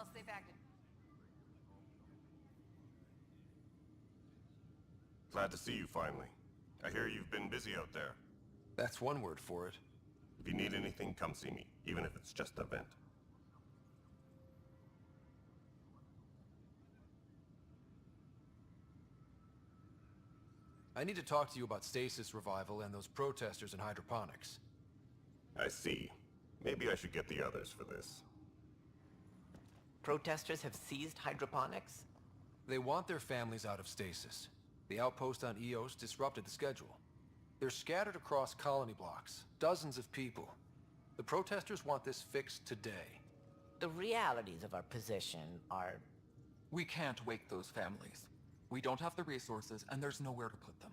Almost safe active. Glad to see you finally. I hear you've been busy out there. That's one word for it. If you need anything, come see me, even if it's just a vent. I need to talk to you about stasis revival and those protesters in hydroponics. I see. Maybe I should get the others for this. Protesters have seized hydroponics? They want their families out of stasis. The outpost on Eos disrupted the schedule. They're scattered across colony blocks, dozens of people. The protesters want this fixed today. The realities of our position are... We can't wake those families. We don't have the resources, and there's nowhere to put them.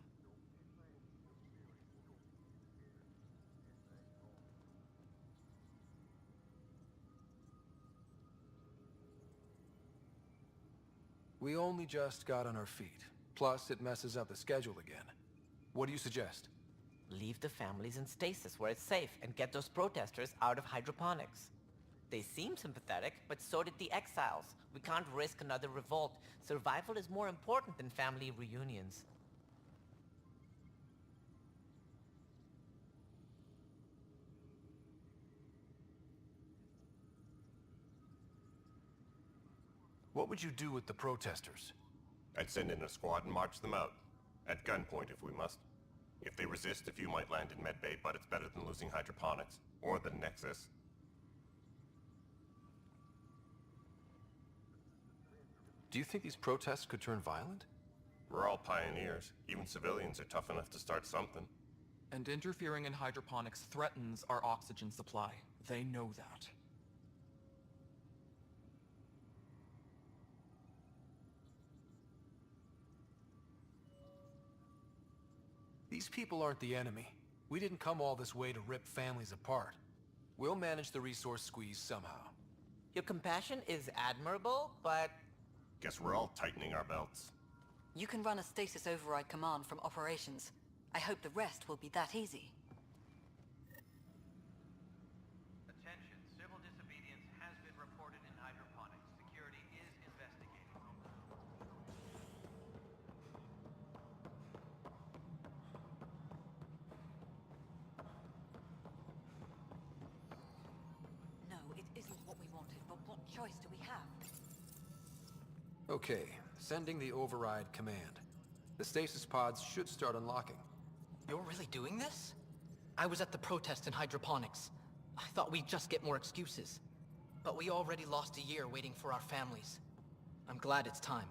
We only just got on our feet. Plus, it messes up the schedule again. What do you suggest? Leave the families in stasis where it's safe and get those protesters out of hydroponics. They seem sympathetic, but so did the exiles. We can't risk another revolt. Survival is more important than family reunions. What would you do with the protesters? I'd send in a squad and march them out. At gunpoint if we must. If they resist, a few might land in medbay, but it's better than losing hydroponics. Or the Nexus. Do you think these protests could turn violent? We're all pioneers. Even civilians are tough enough to start something. And interfering in hydroponics threatens our oxygen supply. They know that. These people aren't the enemy. We didn't come all this way to rip families apart. We'll manage the resource squeeze somehow. Your compassion is admirable, but... Guess we're all tightening our belts. You can run a stasis override command from operations. I hope the rest will be that easy. Attention, civil disobedience has been reported in hydroponics. Security is investigating. No, it isn't what we wanted, but what choice do we have? Okay, sending the override command. The stasis pods should start unlocking. You're really doing this? I was at the protest in hydroponics. I thought we'd just get more excuses. But we already lost a year waiting for our families. I'm glad it's time.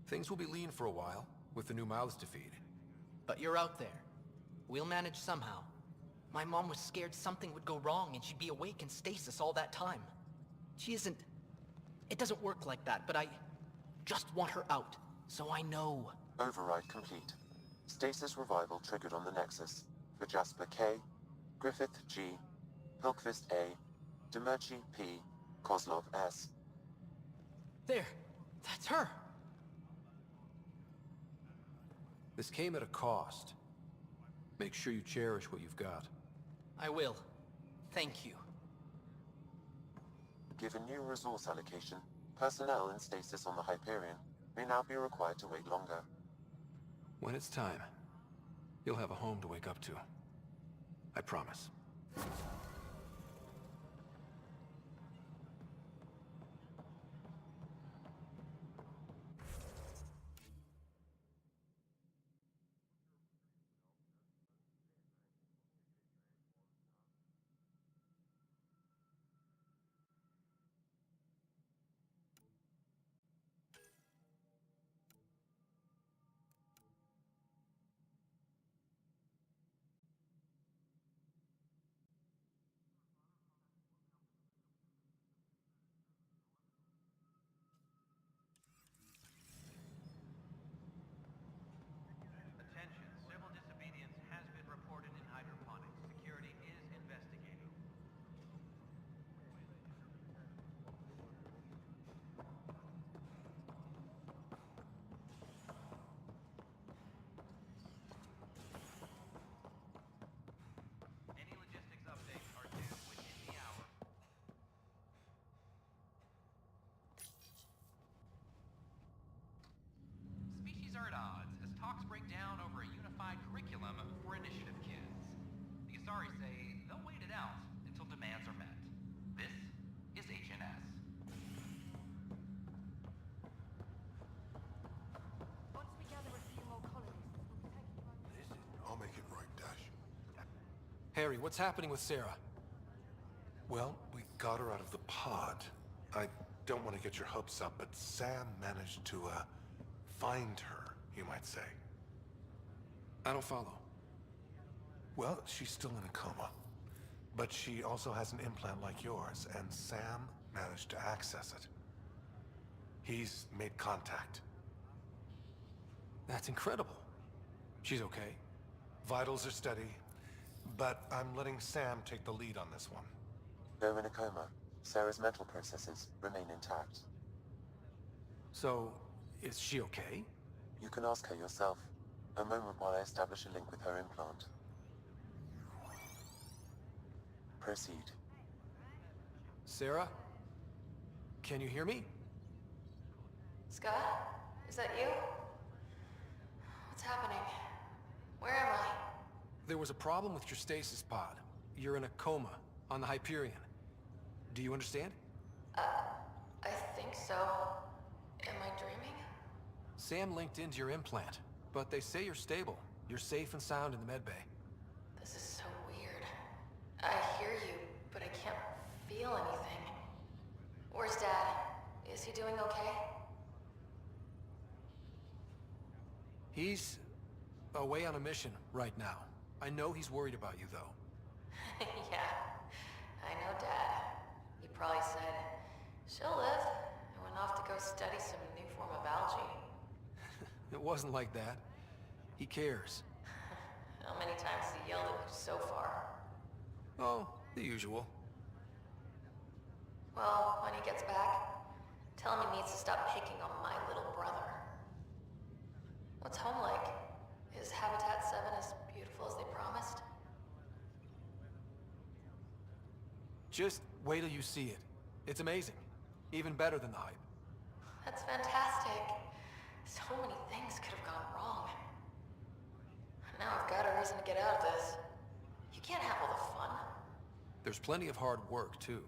Things will be lean for a while, with the new mouths to feed. But you're out there. We'll manage somehow. My mom was scared something would go wrong and she'd be awake in stasis all that time. She isn't... It doesn't work like that, but I just want her out, so I know. Override complete. Stasis revival triggered on the Nexus. For Jasper K, Griffith G, Hilkvist A, Demerchi P, Kozlov S. There! That's her! This came at a cost. Make sure you cherish what you've got. I will. Thank you. Given new resource allocation, personnel in stasis on the Hyperion may now be required to wait longer. When it's time, you'll have a home to wake up to. I promise. Harry, what's happening with Sarah? Well, we got her out of the pod. I don't want to get your hopes up, but Sam managed to, find her, you might say. I don't follow. Well, she's still in a coma. But she also has an implant like yours, and Sam managed to access it. He's made contact. That's incredible. She's okay. Vitals are steady, but I'm letting Sam take the lead on this one. Though in a coma, Sarah's mental processes remain intact. So, is she okay? You can ask her yourself. A moment while I establish a link with her implant. Proceed. Sarah? Can you hear me? Scott? Is that you? What's happening? Where am I? There was a problem with your stasis pod. You're in a coma on the Hyperion. Do you understand? I think so. Am I dreaming? Sam linked into your implant, but they say you're stable. You're safe and sound in the medbay. This is so weird. I hear you, but I can't feel anything. Where's Dad? Is he doing okay? He's away on a mission right now. I know he's worried about you, though. Yeah, I know Dad. He probably said, she'll live, and went off to go study some new form of algae. It wasn't like that. He cares. How many times has he yelled at you so far? Oh, the usual. Well, when he gets back, tell him he needs to stop picking on my little brother. What's home like? Is Habitat 7 as beautiful as they promised? Just wait till you see it. It's amazing. Even better than the hype. That's fantastic. So many things could have gone wrong. Now I've got a reason to get out of this. You can't have all the fun. There's plenty of hard work, too.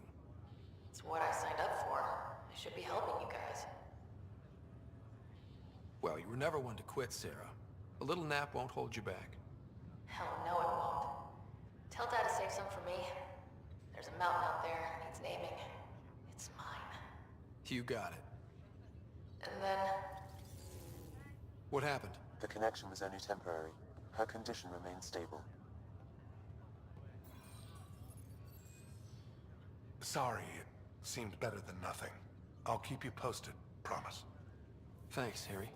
It's what I signed up for. I should be helping you guys. Well, you were never one to quit, Sarah. A little nap won't hold you back. Hell no, it won't. Tell Dad to save some for me. There's a mountain out there that needs naming. It's mine. You got it. And then... What happened? The connection was only temporary. Her condition remained stable. Sorry, it seemed better than nothing. I'll keep you posted, promise. Thanks, Harry.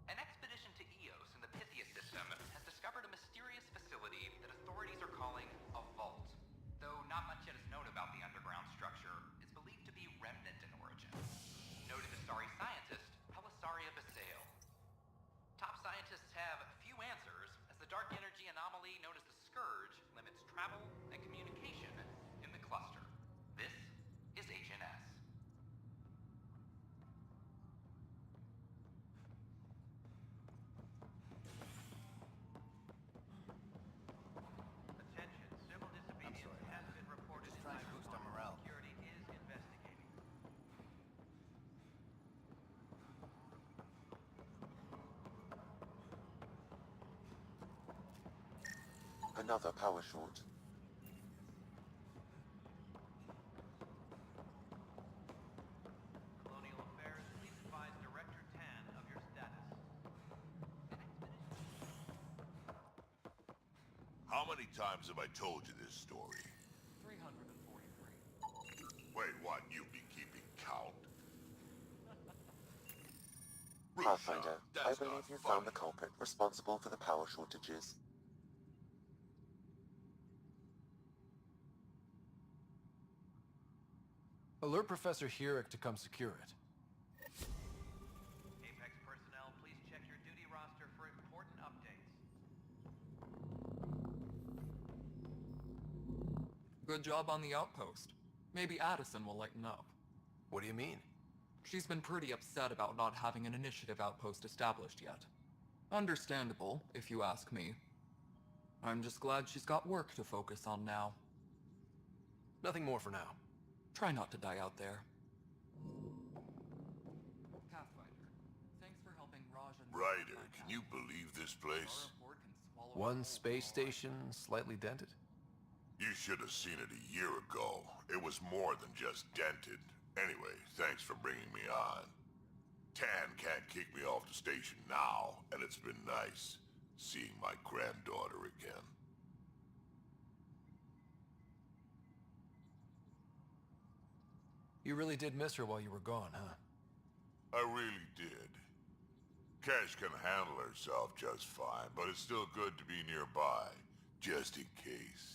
An expedition to Eos in the Pythia system has discovered a mysterious facility that authorities are calling a vault. Though not much yet is known about the underground structure, it's believed to be remnant in origin. Noted Asari scientist Pelisaria Basale. Top scientists have few answers, as the dark energy anomaly known as the Scourge limits travel and communication in the cluster. This is HNS. Attention, civil disobedience has been reported in Hydroponics. Security is investigating. Another power short. How many times have I told you this story? 343. Wait, what? You've been keeping count? Pathfinder, I That's believe not you funny. found the culprit responsible for the power shortages. Alert Professor Hurek to come secure it. Apex personnel, please check your duty roster for important updates. Good job on the outpost. Maybe Addison will lighten up. What do you mean? She's been pretty upset about not having an initiative outpost established yet. Understandable, if you ask me. I'm just glad she's got work to focus on now. Nothing more for now. Try not to die out there. Pathfinder, thanks for helping Raj and... Ryder, can you believe this place? One space station slightly dented? You should have seen it a year ago. It was more than just dented. Anyway, thanks for bringing me on. Tan can't kick me off the station now, and it's been nice seeing my granddaughter again. You really did miss her while you were gone, huh? I really did. Cash can handle herself just fine, but it's still good to be nearby, just in case.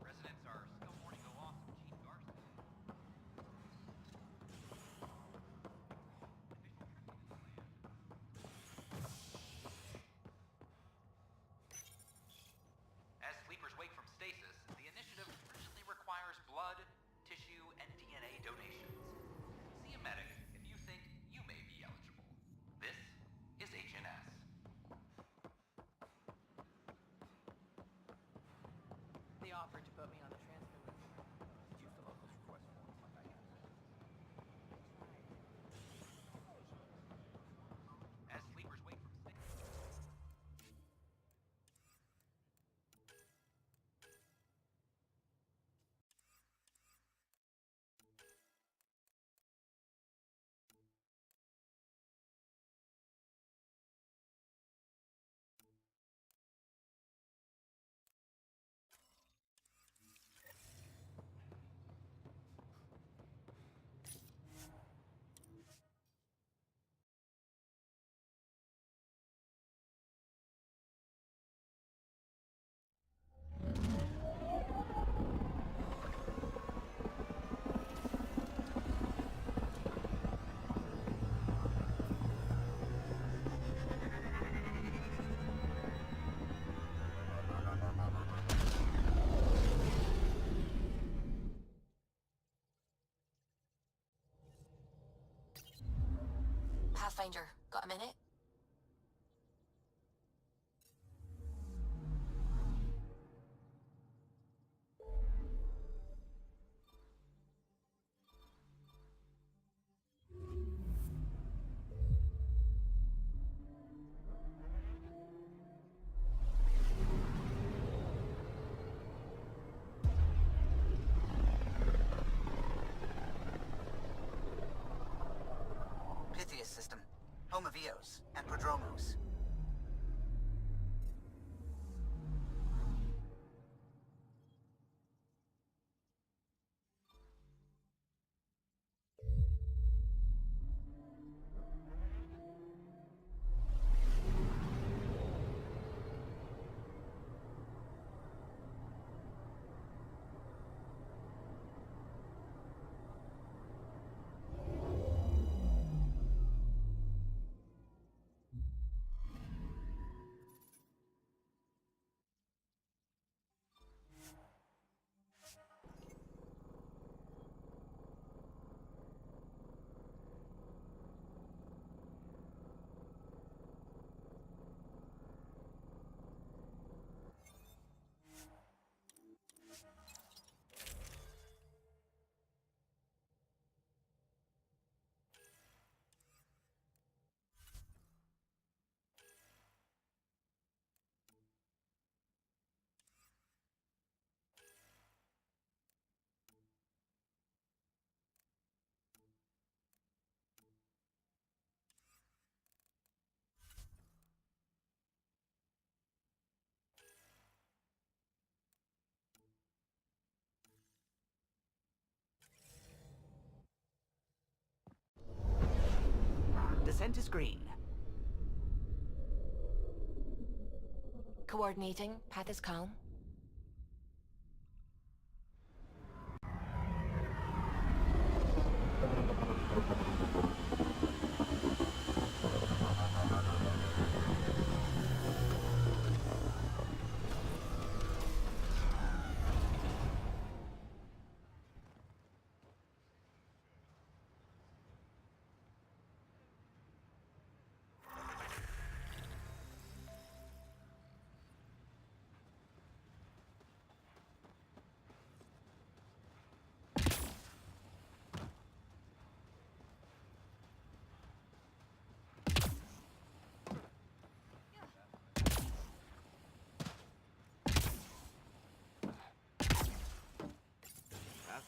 Residents are still mourning the loss of Chief Garson. As sleepers wake from stasis, the initiative urgently requires blood, tissue, and DNA donations. See a medic if you think you may be eligible. This is HNS. They offered to put me on the transfer list. Did you fill out those request forms like I asked? As sleepers wake from stasis. Pathfinder, got a minute? System, home of Eos and Prodromos. Ascent is green. Coordinating. Path is calm.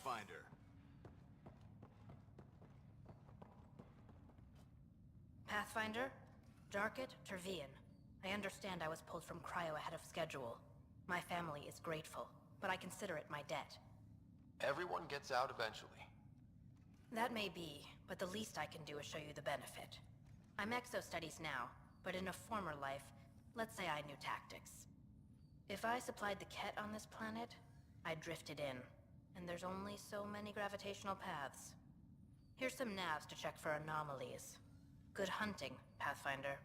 Pathfinder. Pathfinder? Darket, Tervian. I understand I was pulled from Cryo ahead of schedule. My family is grateful, but I consider it my debt. Everyone gets out eventually. That may be, but the least I can do is show you the benefit. I'm exo-studies now, but in a former life, let's say I knew tactics. If I supplied the Ket on this planet, I drifted in, and there's only so many gravitational paths. Here's some navs to check for anomalies. Good hunting, Pathfinder.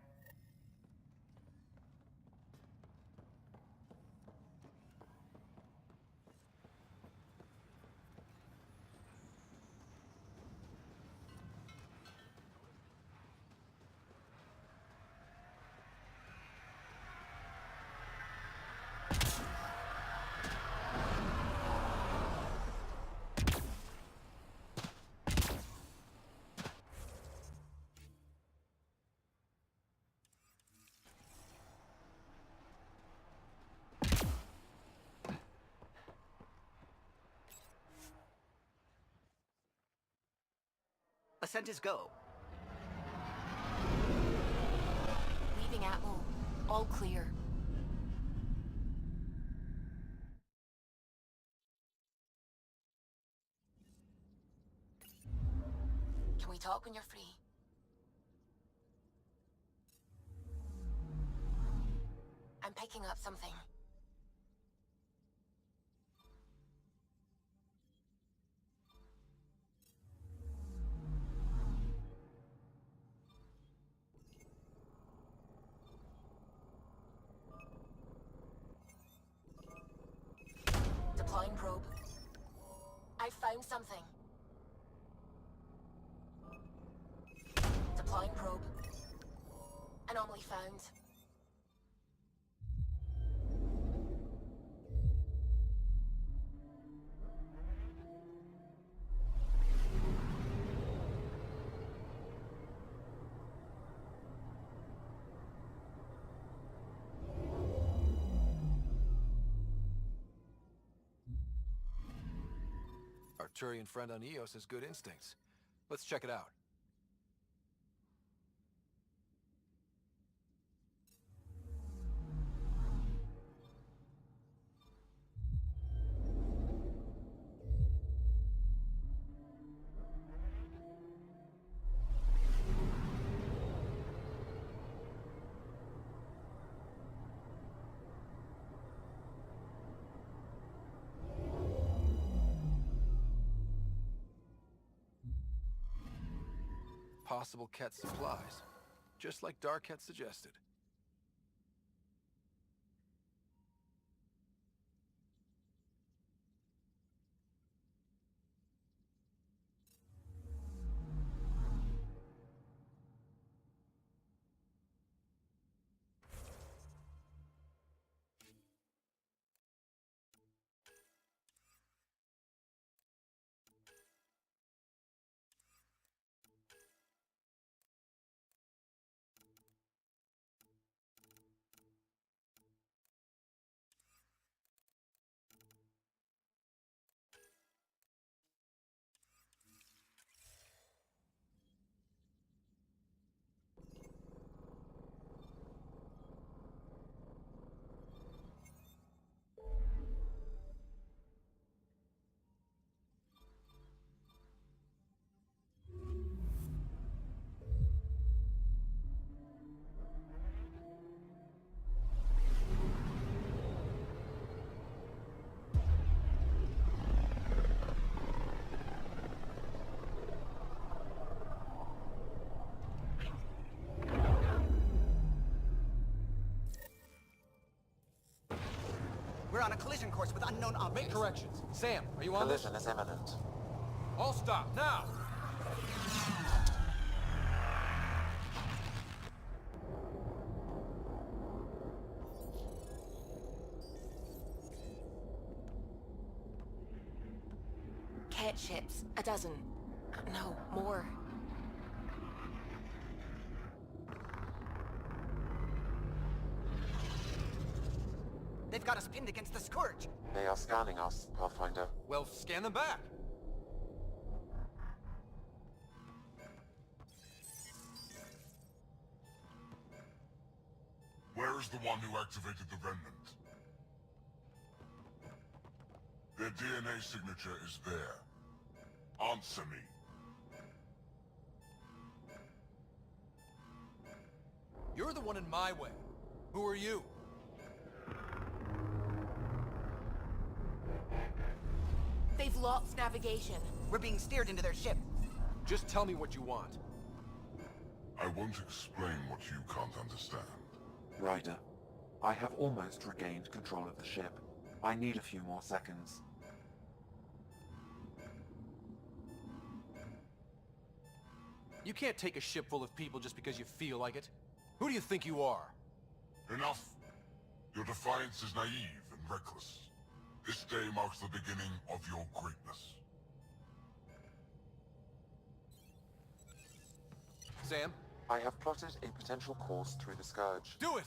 Ascent is go. Leaving Atmo. All clear. Can we talk when you're free? I'm picking up something. Deploying probe. I found something. Deploying probe. Anomaly found. Arturian friend on Eos has good instincts. Let's check it out. Possible Ket supplies, just like Darket suggested. We're on a collision course with unknown objects. Make corrections. Sam, are you on this? Collision is imminent. All stop, now! Cat ships. A dozen. No, more. They've got us pinned against the Scourge. They are scanning us, Pathfinder. Well, scan them back. Where is the one who activated the Remnant? Their DNA signature is there. Answer me. You're the one in my way. Who are you? They've lost navigation. We're being steered into their ship. Just tell me what you want. I won't explain what you can't understand. Ryder, I have almost regained control of the ship. I need a few more seconds. You can't take a ship full of people just because you feel like it. Who do you think you are? Enough! Your defiance is naive and reckless. This day marks the beginning of your greatness. Sam? I have plotted a potential course through the Scourge. Do it!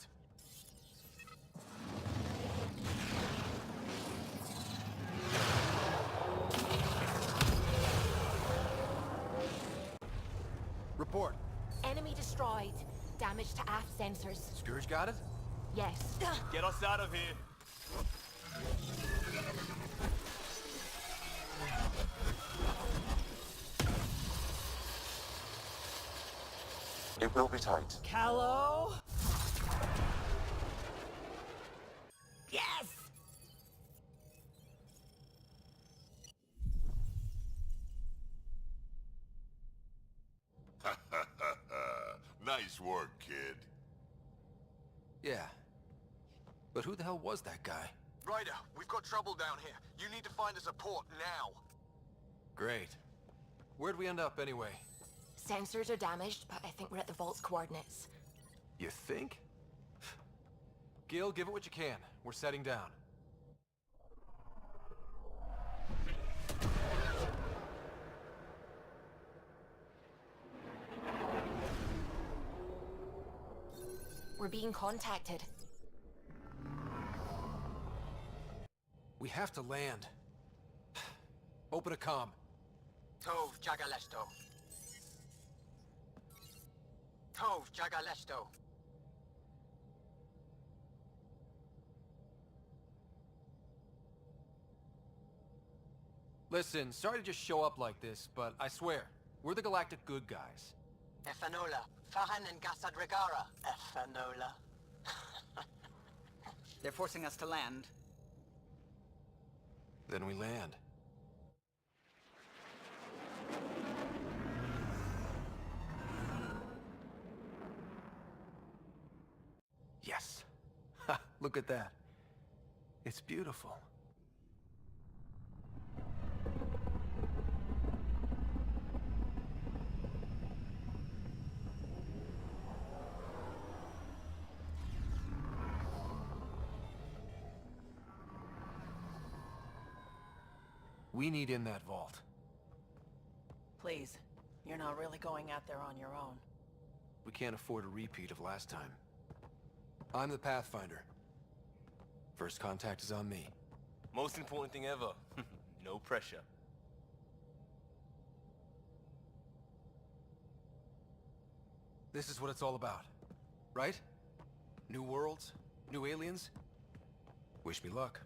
Report. Enemy destroyed. Damage to aft sensors. Scourge got it? Yes. Get us out of here. It will be tight. Callow? Yes! Nice work, kid. Yeah. But who the hell was that guy? Ryder, we've got trouble down here. You need to find us a port now. Great. Where'd we end up anyway? Sensors are damaged, but I think we're at the vault's coordinates. You think? Gil, give it what you can. We're setting down. We're being contacted. We have to land. Open a comm. Tov Jagalesto. Tov Jagalesto. Listen, sorry to just show up like this, but I swear, we're the galactic good guys. Efanola. Fahan and Gasadregara. Efanola. They're forcing us to land. Then we land. Yes. Ha, look at that. It's beautiful. We need in that vault. Please, you're not really going out there on your own. We can't afford a repeat of last time. I'm the Pathfinder. First contact is on me. Most important thing ever. No pressure. This is what it's all about, right? New worlds, new aliens. Wish me luck.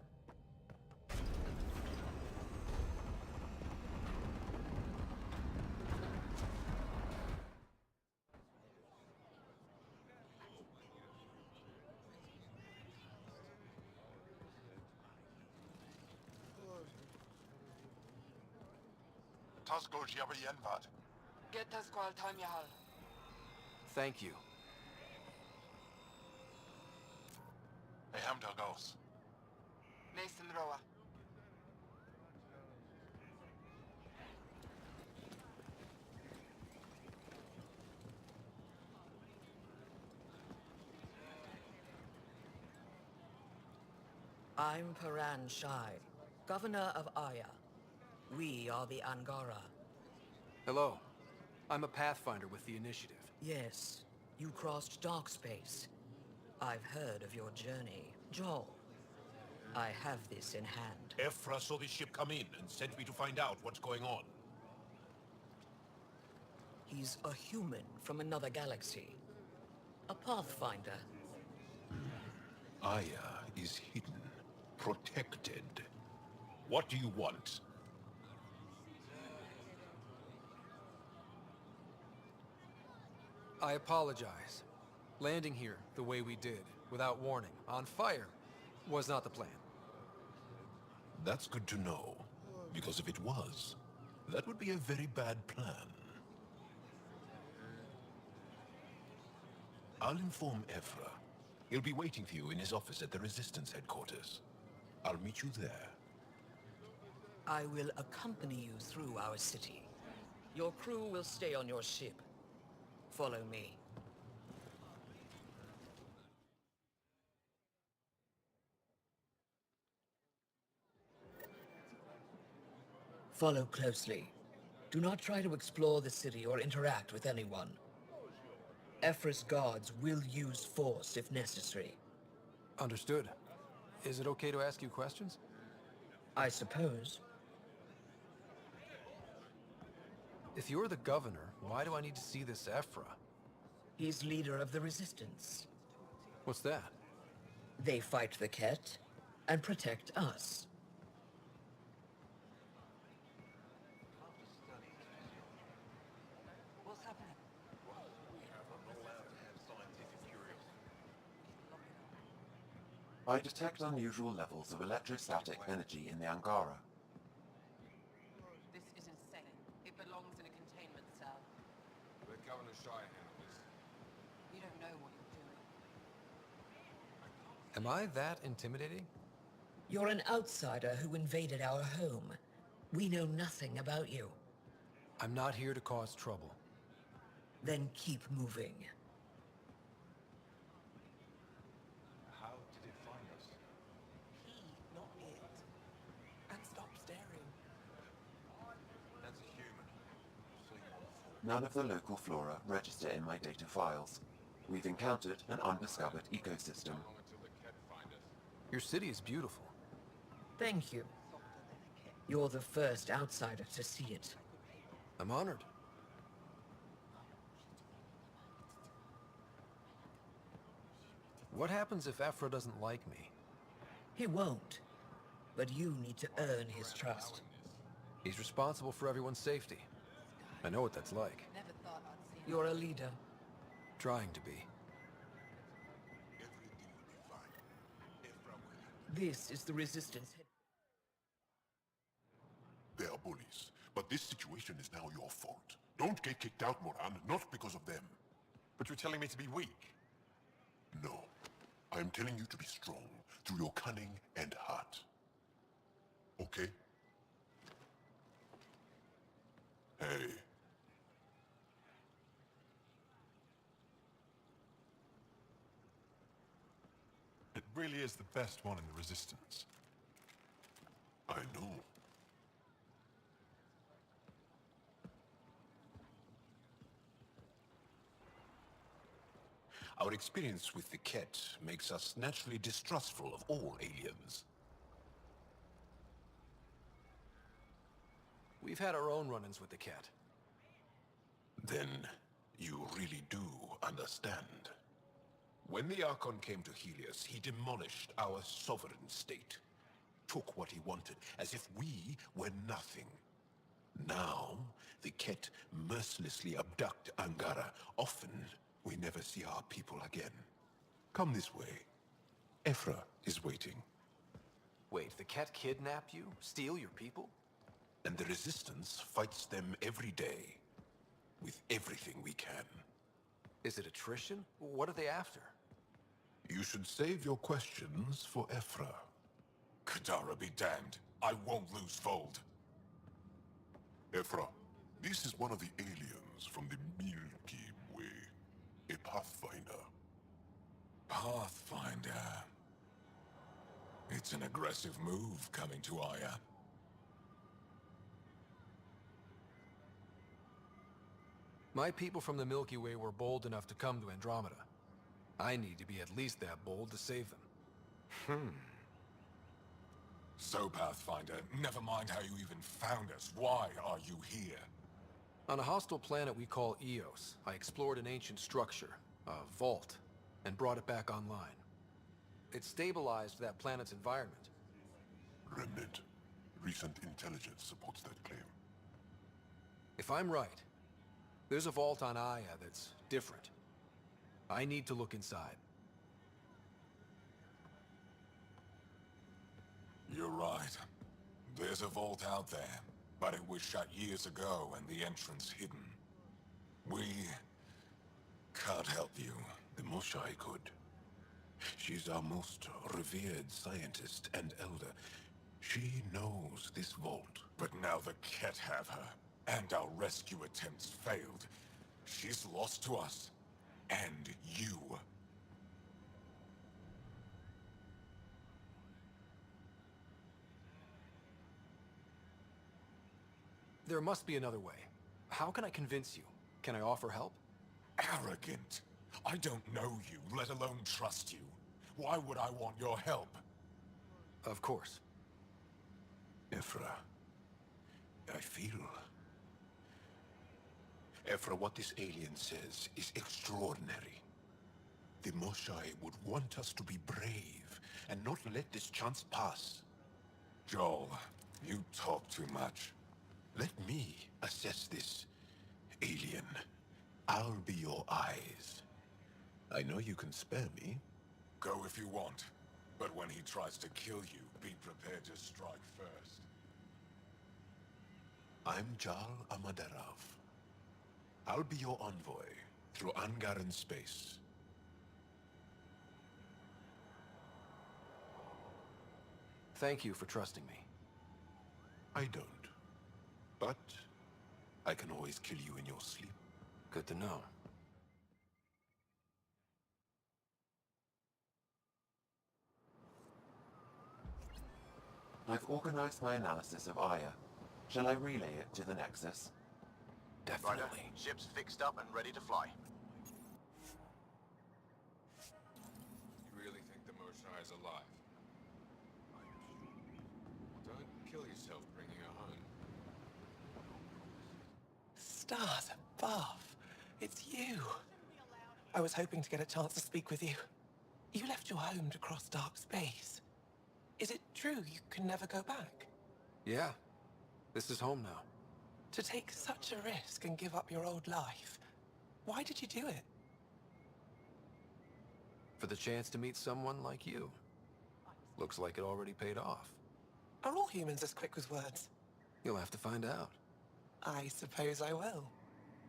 Thank you. Mason Roa. I'm Paran Shai, governor of Aya. We are the Angara. Hello. I'm a pathfinder with the initiative. Yes, you crossed dark space. I've heard of your journey, Joel. I have this in hand. Ephra saw this ship come in and sent me to find out what's going on. He's a human from another galaxy. A pathfinder. Aya is hidden, protected. What do you want? I apologize. Landing here the way we did, without warning, on fire, was not the plan. That's good to know, because if it was, that would be a very bad plan. I'll inform Ephra. He'll be waiting for you in his office at the Resistance headquarters. I'll meet you there. I will accompany you through our city. Your crew will stay on your ship. Follow me. Follow closely. Do not try to explore the city or interact with anyone. Ephra's guards will use force if necessary. Understood. Is it okay to ask you questions? I suppose. If you're the governor, why do I need to see this Ephra? He's leader of the Resistance. What's that? They fight the Ket and protect us. What's happening? I detect unusual levels of electrostatic energy in the Angara. This is insane. It belongs in a containment cell. Let Governor Shai handle this. You don't know what you're doing. Am I that intimidating? You're an outsider who invaded our home. We know nothing about you. I'm not here to cause trouble. Then keep moving. How did it find us? He, not it. And stop staring. That's a human. So you want to... None of the local flora register in my data files. We've encountered an undiscovered ecosystem. Your city is beautiful. Thank you. You're the first outsider to see it. I'm honored. What happens if Ephra doesn't like me? He won't. But you need to earn his trust. He's responsible for everyone's safety. I know what that's like. Never thought I'd see You're a leader. Trying to be. This is the Resistance. They are bullies, but this situation is now your fault. Don't get kicked out, Moran, not because of them. But you're telling me to be weak. No. I'm telling you to be strong through your cunning and heart. Okay? Hey. It really is the best one in the Resistance. I know. Our experience with the Ket makes us naturally distrustful of all aliens. We've had our own run-ins with the Ket. Then you really do understand. When the Archon came to Helios, he demolished our sovereign state. Took what he wanted, as if we were nothing. Now, the Ket mercilessly abduct Angara. Often, we never see our people again. Come this way. Ephra is waiting. Wait, the Ket kidnap you? Steal your people? And the Resistance fights them every day. With everything we can. Is it attrition? What are they after? You should save your questions for Ephra. Kadara be damned. I won't lose Fold. Ephra, this is one of the aliens from the Milky Way. A pathfinder. Pathfinder. It's an aggressive move coming to Aya. My people from the Milky Way were bold enough to come to Andromeda. I need to be at least that bold to save them. So, Pathfinder, never mind how you even found us. Why are you here? On a hostile planet we call Eos, I explored an ancient structure, a vault, and brought it back online. It stabilized that planet's environment. Remnant. Recent intelligence supports that claim. If I'm right, there's a vault on Aya that's different. I need to look inside. You're right. There's a vault out there, but it was shut years ago and the entrance hidden. We can't help you. The Moshai could. She's our most revered scientist and elder. She knows this vault. But now the Ket have her, and our rescue attempts failed. She's lost to us, and you. There must be another way. How can I convince you? Can I offer help? Arrogant. I don't know you, let alone trust you. Why would I want your help? Of course. Ephra, I feel... Ephra, what this alien says is extraordinary. The Moshai would want us to be brave and not let this chance pass. Joel, you talk too much. Let me assess this, alien. I'll be your eyes. I know you can spare me. Go if you want, but when he tries to kill you, be prepared to strike first. I'm Jal Amaderov. I'll be your envoy through Angaran space. Thank you for trusting me. I don't. But I can always kill you in your sleep. Good to know. I've organized my analysis of Aya. Shall I relay it to the Nexus? Definitely. Ryder, ship's fixed up and ready to fly. You really think the Moshai is alive? Don't kill yourself bringing her home. Stars above. It's you. I was hoping to get a chance to speak with you. You left your home to cross dark space. Is it true you can never go back? Yeah. This is home now. To take such a risk and give up your old life, why did you do it? For the chance to meet someone like you. Looks like it already paid off. Are all humans as quick with words? You'll have to find out. I suppose I will.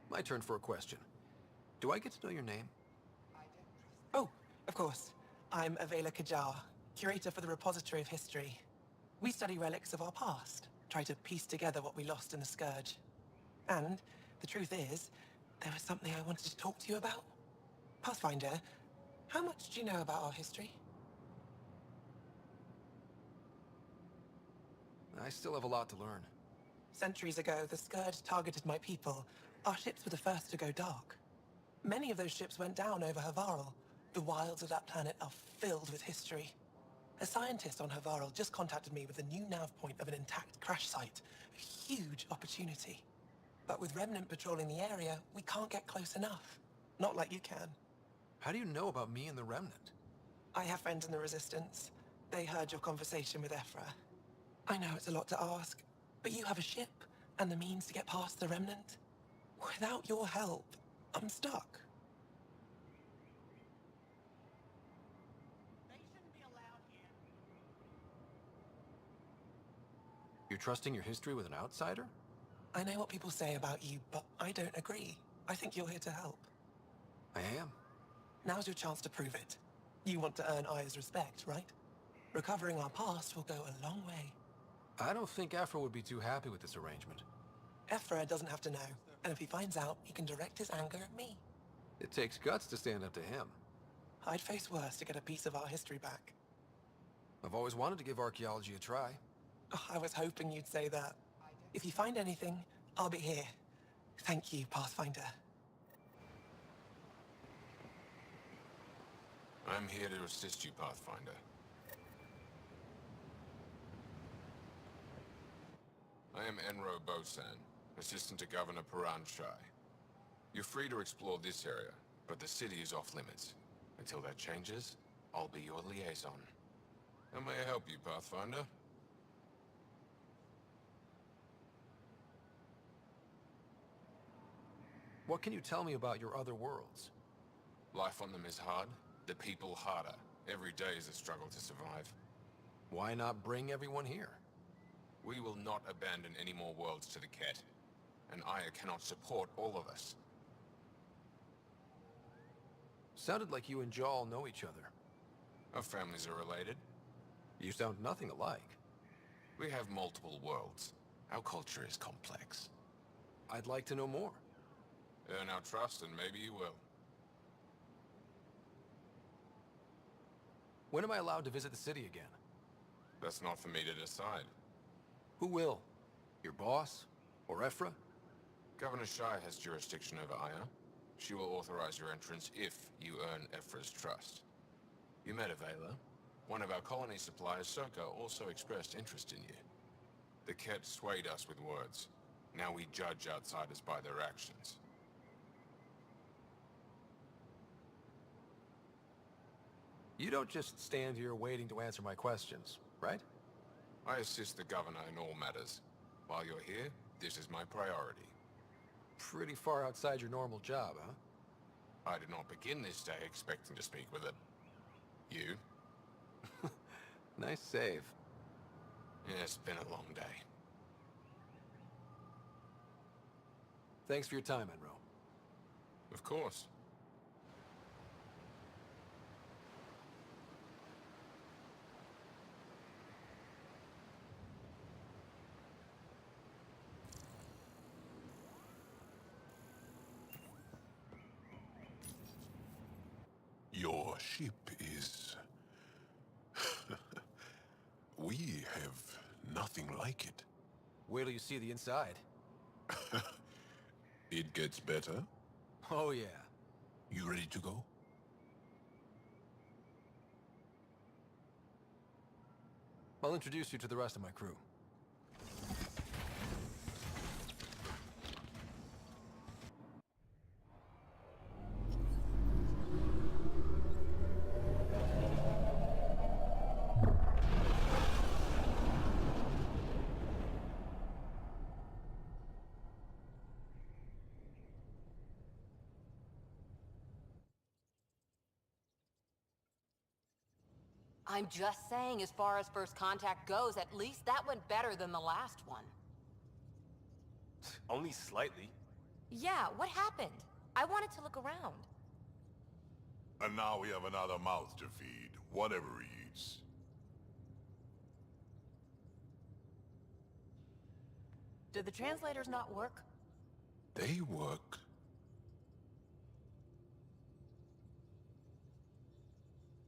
My turn for a question. Do I get to know your name? Oh, of course. I'm Avela Kajar, curator for the Repository of History. We study relics of our past, try to piece together what we lost in the Scourge. And the truth is, there was something I wanted to talk to you about. Pathfinder, how much do you know about our history? I still have a lot to learn. Centuries ago, the Scourge targeted my people. Our ships were the first to go dark. Many of those ships went down over Havarl. The wilds of that planet are filled with history. A scientist on Havarl just contacted me with a new nav point of an intact crash site. A huge opportunity. But with Remnant patrolling the area, we can't get close enough. Not like you can. How do you know about me and the Remnant? I have friends in the Resistance. They heard your conversation with Ephra. I know it's a lot to ask, but you have a ship and the means to get past the Remnant. Without your help, I'm stuck. You're trusting your history with an outsider? I know what people say about you, but I don't agree. I think you're here to help. I am. Now's your chance to prove it. You want to earn Aya's respect, right? Recovering our past will go a long way. I don't think Ephra would be too happy with this arrangement. Ephra doesn't have to know, and if he finds out, he can direct his anger at me. It takes guts to stand up to him. I'd face worse to get a piece of our history back. I've always wanted to give archaeology a try. Oh, I was hoping you'd say that. If you find anything, I'll be here. Thank you, Pathfinder. I'm here to assist you, Pathfinder. I am Enro Bosan, assistant to Governor Paran Shai. You're free to explore this area, but the city is off limits. Until that changes, I'll be your liaison. How may I help you, Pathfinder? What can you tell me about your other worlds? Life on them is hard, the people harder. Every day is a struggle to survive. Why not bring everyone here? We will not abandon any more worlds to the Ket, and Aya cannot support all of us. Sounded like you and Jal know each other. Our families are related. You sound nothing alike. We have multiple worlds. Our culture is complex. I'd like to know more. Earn our trust and maybe you will. When am I allowed to visit the city again? That's not for me to decide. Who will? Your boss? Or Ephra? Governor Shai has jurisdiction over Aya. She will authorize your entrance if you earn Ephra's trust. You met Avela. One of our colony suppliers, Soka, also expressed interest in you. The Ket swayed us with words. Now we judge outsiders by their actions. You don't just stand here waiting to answer my questions, right? I assist the governor in all matters. While you're here, this is my priority. Pretty far outside your normal job, huh? I did not begin this day expecting to speak with it. You? Nice save. Yeah, it's been a long day. Thanks for your time, Enro. Of course. Your ship is... We have nothing like it. Wait till you see the inside. It gets better? Oh yeah. You ready to go? I'll introduce you to the rest of my crew. I'm just saying, as far as first contact goes, at least that went better than the last one. Only slightly. Yeah, what happened? I wanted to look around. And now we have another mouth to feed, whatever he eats. Did the translators not work? They work.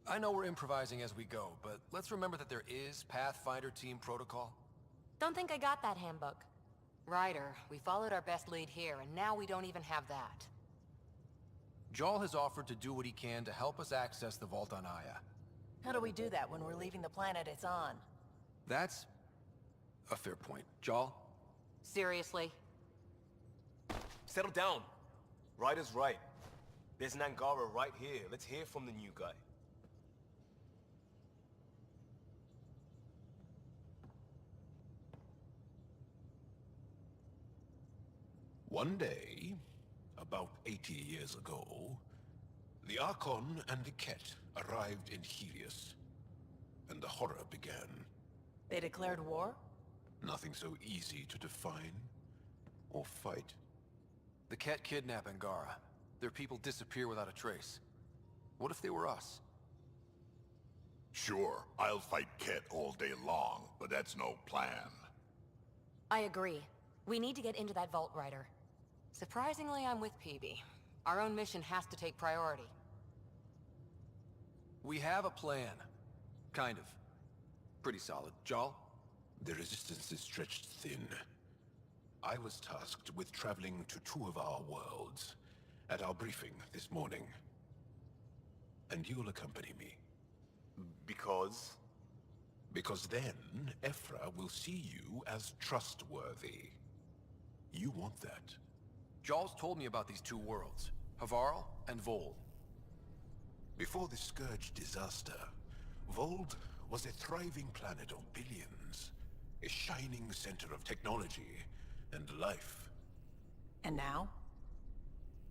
I know we're improvising as we go, but let's remember that there is Pathfinder team protocol. Don't think I got that handbook. Ryder, we followed our best lead here, and now we don't even have that. Jal has offered to do what he can to help us access the vault on Aya. How do we do that when we're leaving the planet it's on? That's a fair point. Jal? Seriously? Settle down. Ryder's right. There's an Angara right here. Let's hear from the new guy. One day, about 80 years ago, the Archon and the Ket arrived in Helios, and the horror began. They declared war? Nothing so easy to define or fight. The Ket kidnap Angara. Their people disappear without a trace. What if they were us? Sure, I'll fight Ket all day long, but that's no plan. I agree. We need to get into that vault, Ryder. Surprisingly, I'm with Peavy. Our own mission has to take priority. We have a plan. Kind of. Pretty solid. Jarl? The resistance is stretched thin. I was tasked with traveling to two of our worlds at our briefing this morning. And you'll accompany me. Because? Because then, Ephra will see you as trustworthy. You want that. Jarl's told me about these two worlds, Havarl and Vold. Before the Scourge disaster, Vold was a thriving planet of billions. A shining center of technology and life. And now?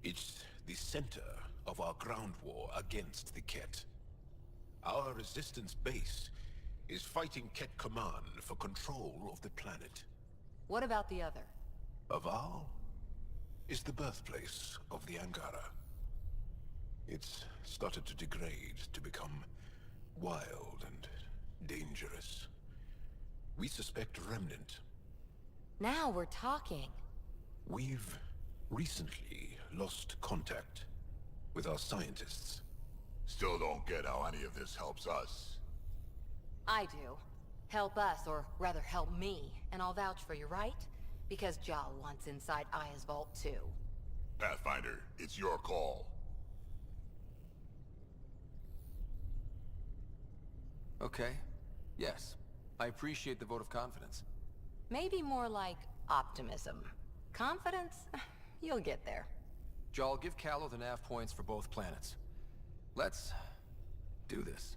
It's the center of our ground war against the Ket. Our resistance base is fighting Ket Command for control of the planet. What about the other? Havarl is the birthplace of the Angara. It's started to degrade, to become wild and dangerous. We suspect a remnant. Now we're talking. We've recently lost contact with our scientists. Still don't get how any of this helps us. I do. Help us, or rather help me, and I'll vouch for you, right? Because Jarl wants inside Aya's vault too. Pathfinder, it's your call. Okay. Yes. I appreciate the vote of confidence. Maybe more like optimism. Confidence? You'll get there. Jarl, give Callow the nav points for both planets. Let's do this.